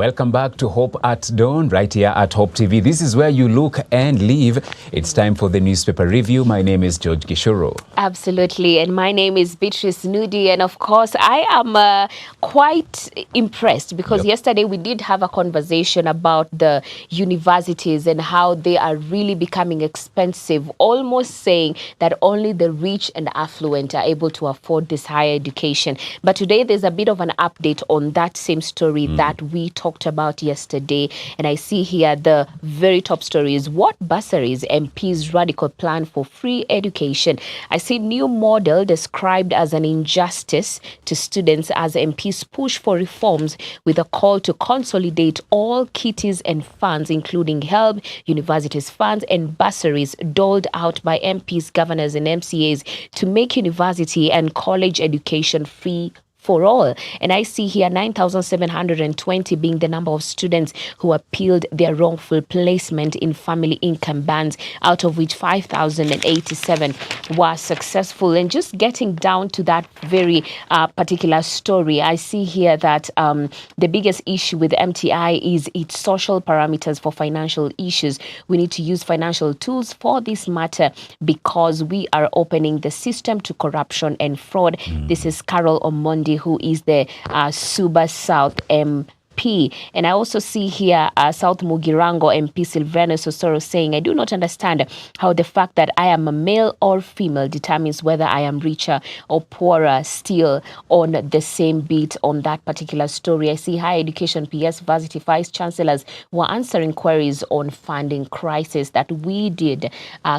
Welcome back to Hope at Dawn, right here at Hope TV. This is where you look and live. It's time for the newspaper review. My name is George Gishoro. Absolutely. And my name is Beatrice Nudi. And of course, I am quite impressed because yesterday we did have a conversation about the universities and how they are really becoming expensive, almost saying that only the rich and affluent are able to afford this higher education. But today there's a bit of an update on that same story that we talked about yesterday. And I see here the very top story is what bursaries MP's radical plan for free education. I see new model described as an injustice to students as MPs push for reforms with a call to consolidate all kitties and funds, including HELB, universities funds and bursaries doled out by MPs, governors and MCAs to make university and college education free for all. And I see here 9,720 being the number of students who appealed their wrongful placement in family income bands, out of which 5,087 were successful. And just getting down to that very particular story, I see here that the biggest issue with MTI is its social parameters for financial issues. We need to use financial tools for this matter because we are opening the system to corruption and fraud. This is Carol Omondi, who is the Suba South MP. And I also see here South Mugirango MP Silvanus Osoro saying, I do not understand how the fact that I am a male or female determines whether I am richer or poorer, still on the same beat on that particular story. I see higher education PS varsity vice chancellors were answering queries on funding crisis that we did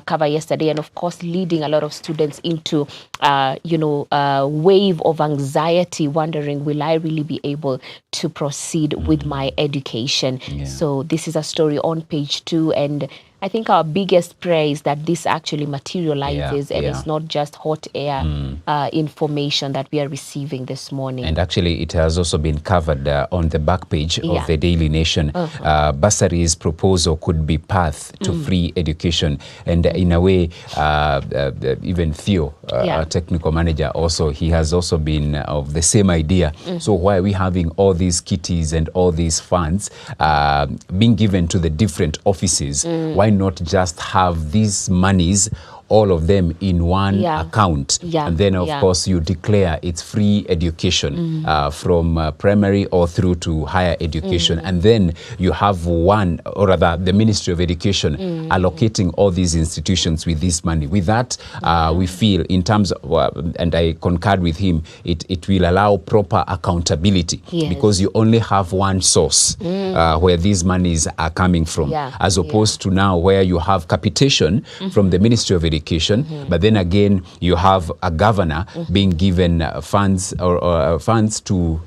cover yesterday, and of course leading a lot of students into a wave of anxiety, wondering, will I really be able to proceed with my education? So this is a story on page 2, and I think our biggest prayer is that this actually materializes and it's not just hot air information that we are receiving this morning. And actually it has also been covered on the back page of the Daily Nation. Bursaries proposal could be path to free education. And in a way, even Theo, our technical manager, also, he has also been of the same idea. So why are we having all these kitties and all these funds being given to the different offices? Why not just have these monies, all of them in one account, and then of course you declare it's free education from primary or through to higher education, and then you have one, or rather the Ministry of Education allocating all these institutions with this money. With that, we feel in terms of, and I concur with him, it will allow proper accountability because you only have one source where these monies are coming from, as opposed to now where you have capitation from the Ministry of Education, but then again you have a governor being given funds or funds to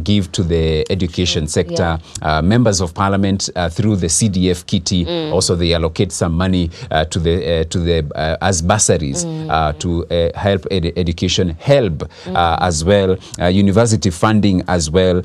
give to the education sector. Members of parliament through the CDF kitty, also they allocate some money to the as bursaries to help education, HELB as well, university funding as well.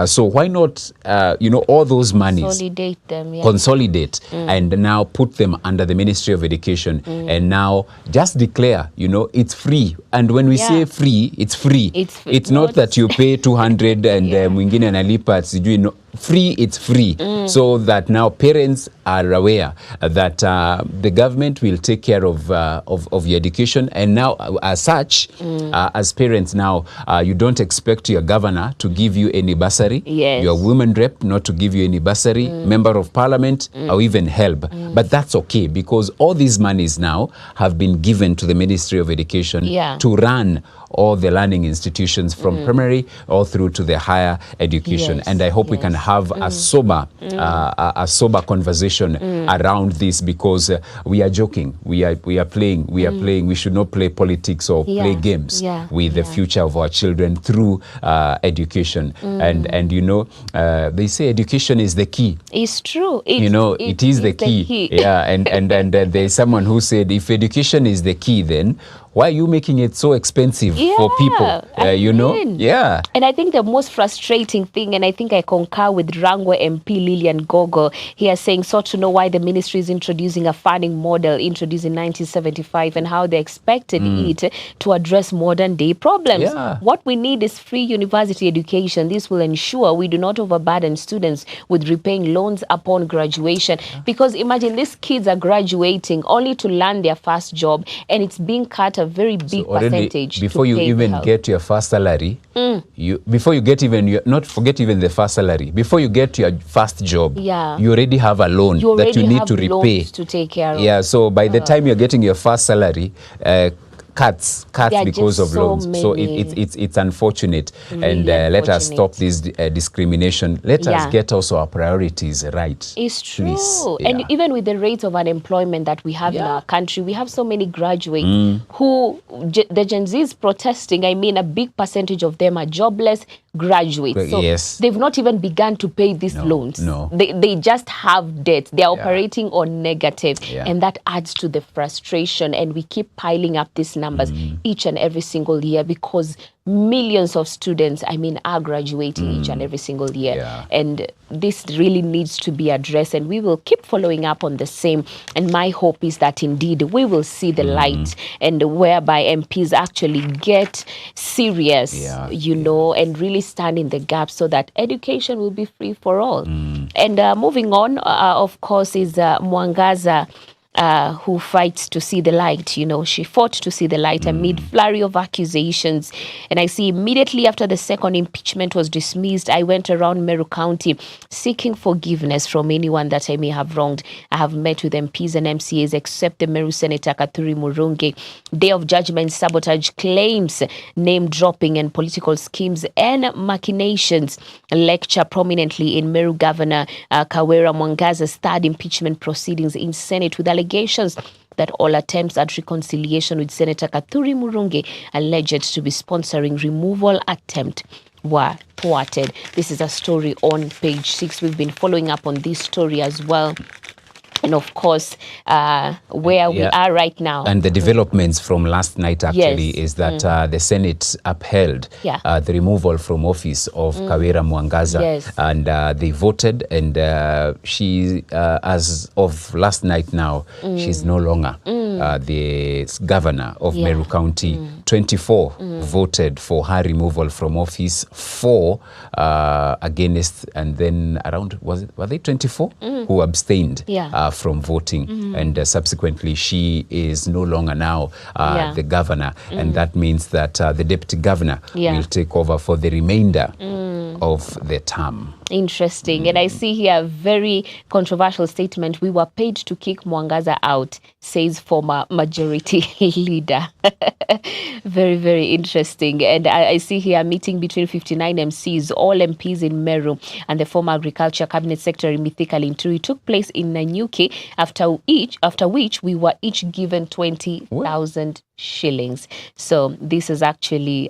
So why not all those monies consolidate them, consolidate and now put them under the Ministry of Education, and now just declare it's free. And when we say free, it's free. It's not that you pay 200 and mwingine analipa sijui, no, free, it's free. So that now parents are aware that the government will take care of your education, and now as such, as parents now, you don't expect your governor to give you any bursary, your women rep not to give you any bursary, member of parliament or even HELB. But that's okay because all these monies now have been given to the Ministry of Education to run all the learning institutions from primary all through to the higher education. And I hope we can have a sober conversation around this, because we are joking, we are playing, we should not play politics or play games with the future of our children through education. And they say education is the key. It's true. It is the key. And there's someone who said, if education is the key, then why are you making it so expensive for people? You know? Yeah. And I think the most frustrating thing, and I think I concur with Rangwe MP Lilian Gogo here saying, sought to know why the ministry is introducing a funding model introduced in 1975 and how they expected it to address modern day problems. Yeah. What we need is free university education. This will ensure we do not overburden students with repaying loans upon graduation. Because imagine these kids are graduating only to land their first job, and it's being cut a very big percentage. Before you even get your first salary, before you get even not forget even the first salary, before you get your first job, you already have a loan that you need to repay to take care of. Yeah, so by the time you're getting your first salary, cuts because of loans. So it's unfortunate, really and let us stop this discrimination. Let us get also our priorities right. It's true. And even with the rate of unemployment that we have in our country, we have so many graduates who the Gen Zs protesting. I mean, a big percentage of them are jobless graduates. So they've not even begun to pay these loans. They just have debt. They're operating on negative, and that adds to the frustration. And we keep piling up these numbers each and every single year because millions of students, I mean, are graduating each and every single year. And this really needs to be addressed, and we will keep following up on the same. And my hope is that indeed we will see the light, and whereby MPs actually get serious, you know, and really stand in the gap so that education will be free for all. And moving on, of course, is Mwangaza, who fights to see the light. You know, she fought to see the light amid flurry of accusations. And I see immediately after the second impeachment was dismissed, I went around Meru County seeking forgiveness from anyone that I may have wronged. I have met with MPs and MCAs except the Meru Senator Kathuri Murungi. Day of judgment, sabotage claims, name dropping and political schemes and machinations lecture prominently in Meru Governor Kawera Mwangaza's third impeachment proceedings in Senate with allegations that all attempts at reconciliation with Senator Kathuri Murungi, alleged to be sponsoring removal attempt, were thwarted. This is a story on page 6. We've been following up on this story as well. And of course, where we are right now. And the developments from last night actually is that the Senate upheld the removal from office of Kawera Mwangaza. And they voted, and she, as of last night now, she's no longer the governor of Meru County. 24 voted for her removal from office, 4 against, and then around, were they 24 who abstained from voting, and subsequently she is no longer now the governor, and that means that the deputy governor will take over for the remainder of the term. Interesting. And I see here a very controversial statement. We were paid to kick Mwangaza out, says former majority leader. Very, very interesting. And I see here a meeting between 59 MCs, all MPs in Meru, and the former Agriculture Cabinet Secretary Mithika Linturi took place in Nanyuki, after which we were each given 20,000 shillings. So this has actually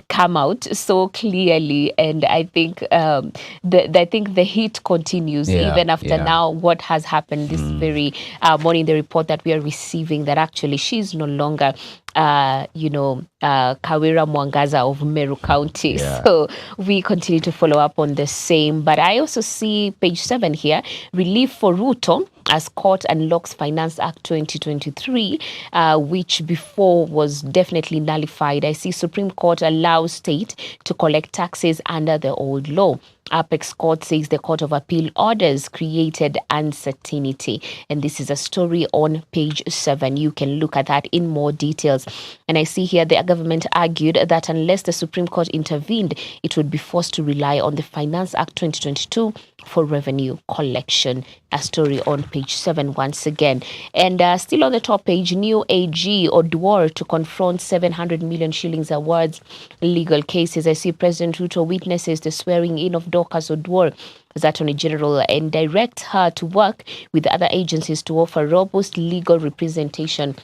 come out so clearly, and I think the heat continues even after now what has happened this very morning. The report that we are receiving that actually she's no longer Kawera Mwangaza of Meru County. So we continue to follow up on the same. But I also see page 7 here, relief for Ruto as court unlocks Finance Act 2023, which before was definitely nullified. I see Supreme Court allows state to collect taxes under the old law. Apex Court says the Court of Appeal orders created uncertainty. And this is a story on page 7. You can look at that in more details. And I see here the government argued that unless the Supreme Court intervened, it would be forced to rely on the Finance Act 2022 for revenue collection. A story on page 7 once again. And still on the top page, new AG Odwar to confront 700 million shillings awards legal cases. I see President Ruto witnesses the swearing in of Dorcas Odwar as Attorney General and directs her to work with other agencies to offer robust legal representation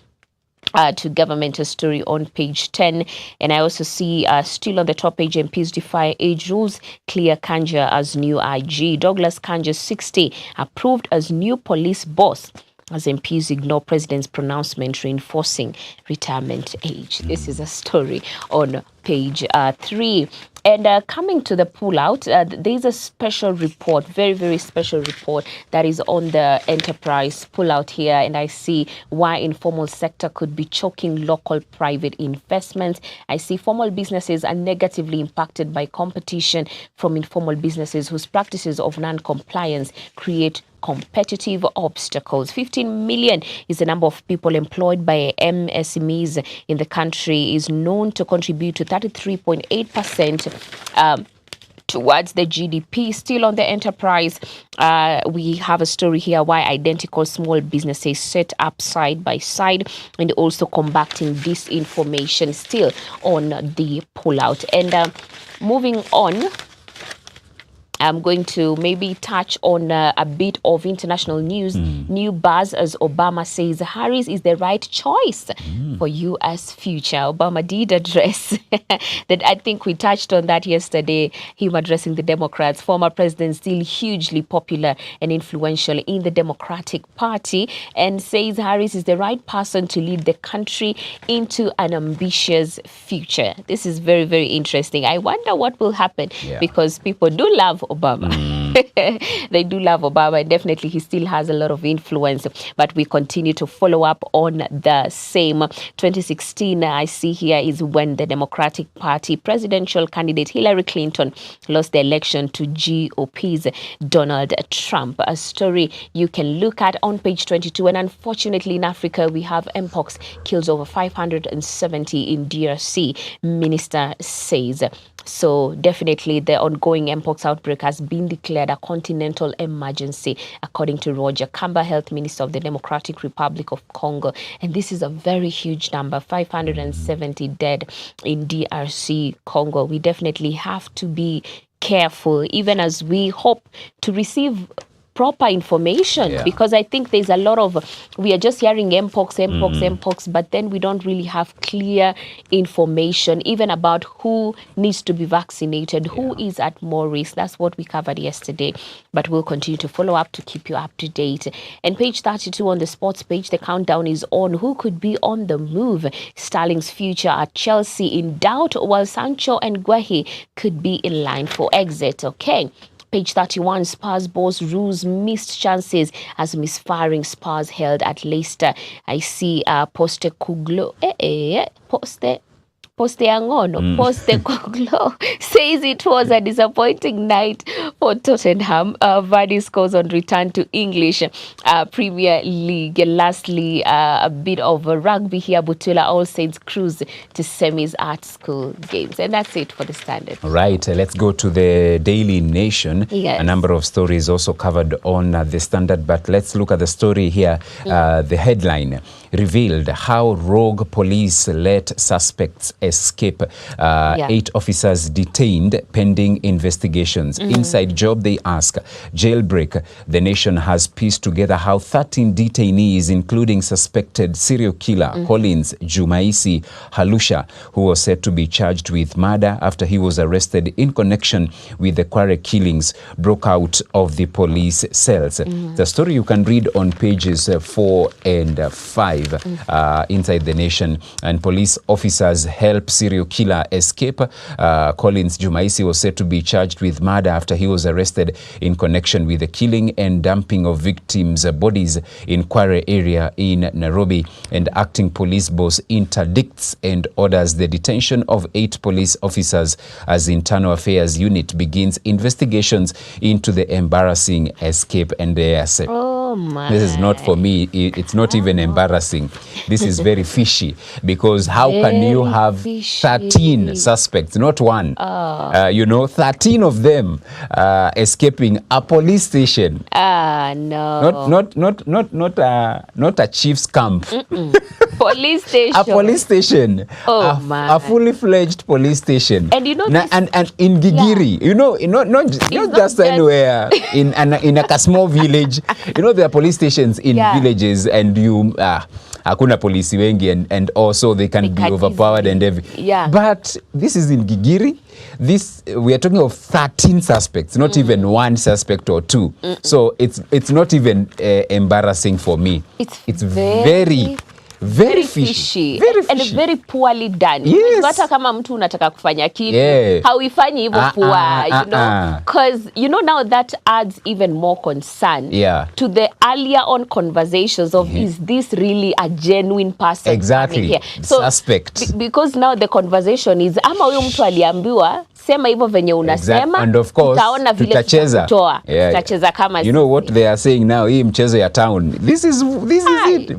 to government. A story on page 10. And I also see still on the top page, MPs defy age rules, clear Kanja as new IG. Douglas Kanja, 60, approved as new police boss. as MPs ignore president's pronouncement reinforcing retirement age. This is a story on page 3. And coming to the pullout, there's a special report, very, very special report that is on the enterprise pullout here. And I see why informal sector could be choking local private investments. I see formal businesses are negatively impacted by competition from informal businesses whose practices of non-compliance create competitive obstacles. 15 million is the number of people employed by MSMEs in the country, is known to contribute to 33.8% towards the GDP. Still on the enterprise, we have a story here why identical small businesses set up side by side, and also combating disinformation, still on the pullout. And moving on, I'm going to maybe touch on a bit of international news. New buzz as Obama says Harris is the right choice for U.S. future. Obama did address that. I think we touched on that yesterday, him addressing the Democrats. Former president still hugely popular and influential in the Democratic Party, and says Harris is the right person to lead the country into an ambitious future. This is very, very interesting. I wonder what will happen, because people do love Obama. They do love Obama, and definitely he still has a lot of influence, but we continue to follow up on the same. 2016, I see here, is when the Democratic Party presidential candidate Hillary Clinton lost the election to GOP's Donald Trump. A story you can look at on page 22. And unfortunately in Africa, we have Mpox kills over 570 in DRC, minister says. So definitely the ongoing Mpox outbreak has been declared a continental emergency, according to Roger Kamba, Health Minister of the Democratic Republic of Congo. And this is a very huge number, 570 dead in DRC Congo. We definitely have to be careful, even as we hope to receive proper information, because I think there's a lot of, we are just hearing Mpox, but then we don't really have clear information even about who needs to be vaccinated, who is at more risk. That's what we covered yesterday, but we'll continue to follow up to keep you up to date. And page 32 on the sports page, the countdown is on. Who could be on the move? Sterling's future at Chelsea in doubt, while Sancho and Guehi could be in line for exit. Okay. Page 31, Spurs boss rules missed chances as misfiring Spurs held at Leicester. I see Postecoglou says it was a disappointing night for Tottenham. Vardy scores on return to English Premier League. And lastly, a bit of rugby here. Butula All Saints cruise to semis at school games. And that's it for the Standard. Right. Let's go to the Daily Nation. Yes. A number of stories also covered on the Standard, but let's look at the story here. The headline revealed how rogue police let suspects escape. 8 officers detained pending investigations. Inside job, they ask. Jailbreak. The Nation has pieced together how 13 detainees, including suspected serial killer Collins Jumaisi Halusha, who was said to be charged with murder after he was arrested in connection with the Kware killings, broke out of the police cells. The story you can read on pages 4 and 5 inside the Nation. And police officers help serial killer escape. Collins Jumaisi was said to be charged with murder after he was arrested in connection with the killing and dumping of victims' bodies in Kware area in Nairobi. And acting police boss interdicts and orders the detention of 8 police officers as the Internal Affairs Unit begins investigations into the embarrassing escape. And they say, this is not for me. It's not even embarrassing. This is very fishy, because how can you have 13 suspects, not one, 13 of them escaping a police station? No. Not a chief's camp. Police station. A police station. A fully fledged police station. And you know, and in Gigiri, not just anywhere in a small village. There there are police stations in villages and you hakuna polisi wengi and also they can be overpowered and everything. But this is in Gigiri. We are talking of 13 suspects, not even one suspect or two. So it's not even embarrassing for me. It's very fishy. And very poorly done. Yes. Hata kama mtu unataka kufanya kitu, hauifanyi hivyo poa, you know, because you know now that adds even more concern to the earlier on conversations of is this really a genuine person? Exactly. Here? So, suspect. Because now the conversation is ama huyo mtu aliambiwa sema hivyo venye unasema, and of course tutacheza kama you know what they are saying now, hii mchezo ya town, this is it.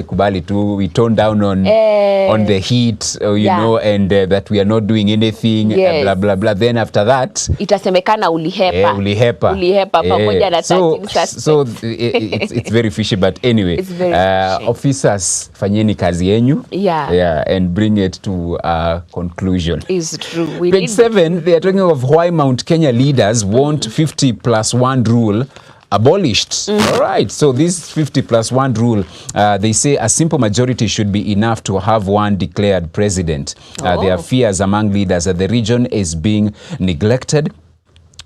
Kubali tu, we tone down on the heat, you know, and that we are not doing anything, blah blah blah. Then after that itasemekana ulihepa pamoja na so it's very fishy, but anyway, officers, fanyeni kazi yenyu and bring it to a conclusion. Is true. Page 7, they are talking of why Mount Kenya leaders want 50+1 rule abolished. All right, so this 50+1 rule, they say a simple majority should be enough to have one declared president. There are fears among leaders that the region is being neglected.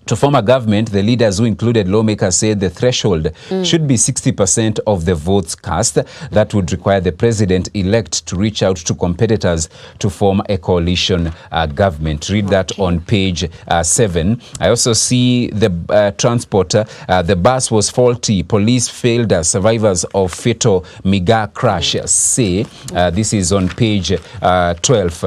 To form a government, the leaders who included lawmakers said the threshold should be 60% of the votes cast. That would require the president-elect to reach out to competitors to form a coalition government. Read that on page 7. I also see the transporter. The bus was faulty. Police failed survivors of fatal Miga crash say. This is on page 12.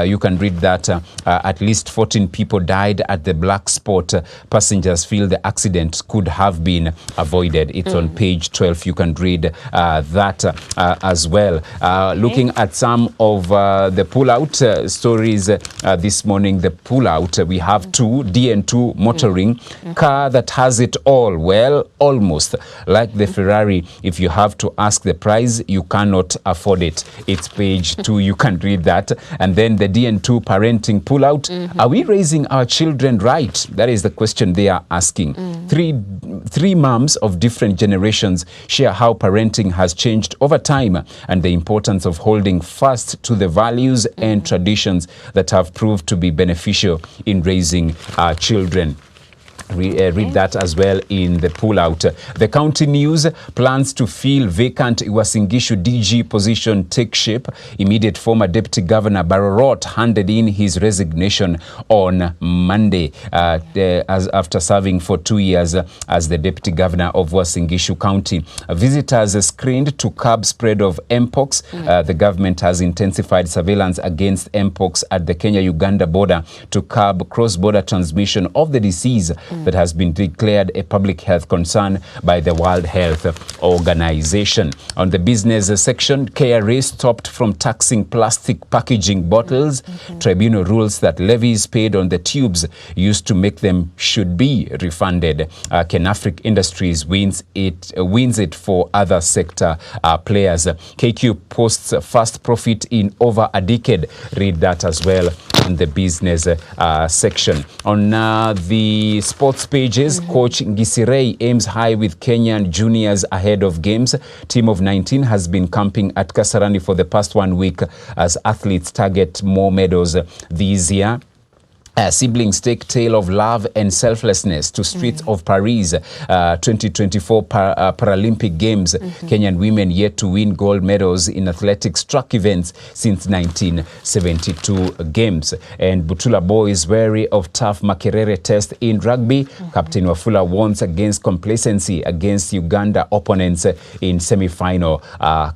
You can read that. At least 14 people died at the black spot. Passengers feel the accident could have been avoided. It's on page 12. You can read that as well. Looking at some of the pull-out stories this morning, the pull-out, we have two, DN2 motoring, car that has it all. Well, almost like the Ferrari. If you have to ask the price, you cannot afford it. It's page 2. You can read that. And then the DN2 parenting pull-out. Are we raising our children right? That is the question they are asking. Three moms of different generations share how parenting has changed over time and the importance of holding fast to the values and traditions that have proved to be beneficial in raising our children. Read that as well in the pull-out. The county news, plans to fill vacant Uasin Gishu DG position take shape. Immediate former Deputy Governor Barorot handed in his resignation on Monday after serving for 2 years as the Deputy Governor of Uasin Gishu County. Visitors screened to curb spread of Mpox. The government has intensified surveillance against Mpox at the Kenya-Uganda border to curb cross-border transmission of the disease that has been declared a public health concern by the World Health Organization. On the business section, KRA stopped from taxing plastic packaging bottles. Tribunal rules that levies paid on the tubes used to make them should be refunded. Kenafric Industries wins it for other sector players. KQ posts first profit in over a decade. Read that as well in the business section. On the sports pages, Coach Ngisirei aims high with Kenyan juniors ahead of games. Team of 19 has been camping at Kasarani for the past 1 week as athletes target more medals this year. Siblings take tale of love and selflessness to streets of Paris. 2024 Paralympic Games. Kenyan women yet to win gold medals in athletics track events since 1972 Games. And Butula boys wary of tough Makerere test in rugby. Captain Wafula warns against complacency against Uganda opponents in semi-final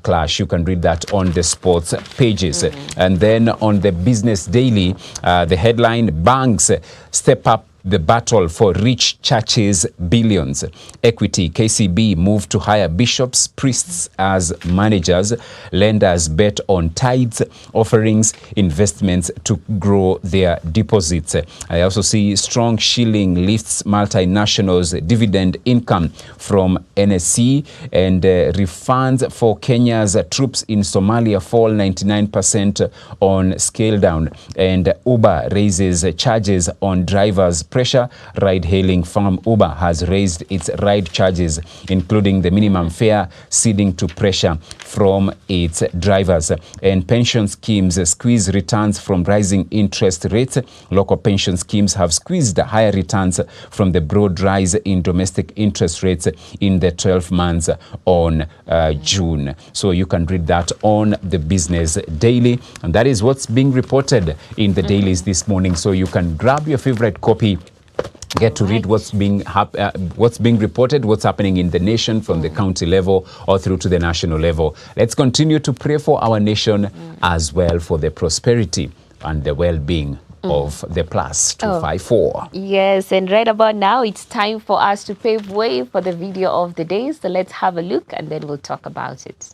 clash. You can read that on the sports pages. And then on the Business Daily, the headline, banks step up the battle for rich churches' billions. Equity, KCB moved to hire bishops, priests as managers. Lenders bet on tithes, offerings, investments to grow their deposits. I also see strong shilling lifts multinationals' dividend income from NSC, and refunds for Kenya's troops in Somalia fall 99% on scale down. And Uber raises charges on drivers' pressure, ride-hailing firm Uber has raised its ride charges, including the minimum fare, ceding to pressure from its drivers. And pension schemes squeeze returns from rising interest rates. Local pension schemes have squeezed higher returns from the broad rise in domestic interest rates in the 12 months on June. So you can read that on the Business Daily, and that is what's being reported in the dailies this morning. So you can grab your favorite copy, get to read what's being reported, what's happening in the nation from the county level or through to the national level. Let's continue to pray for our nation as well, for the prosperity and the well-being of the plus 254. Yes, and right about now, it's time for us to pave way for the video of the day. So let's have a look and then we'll talk about it.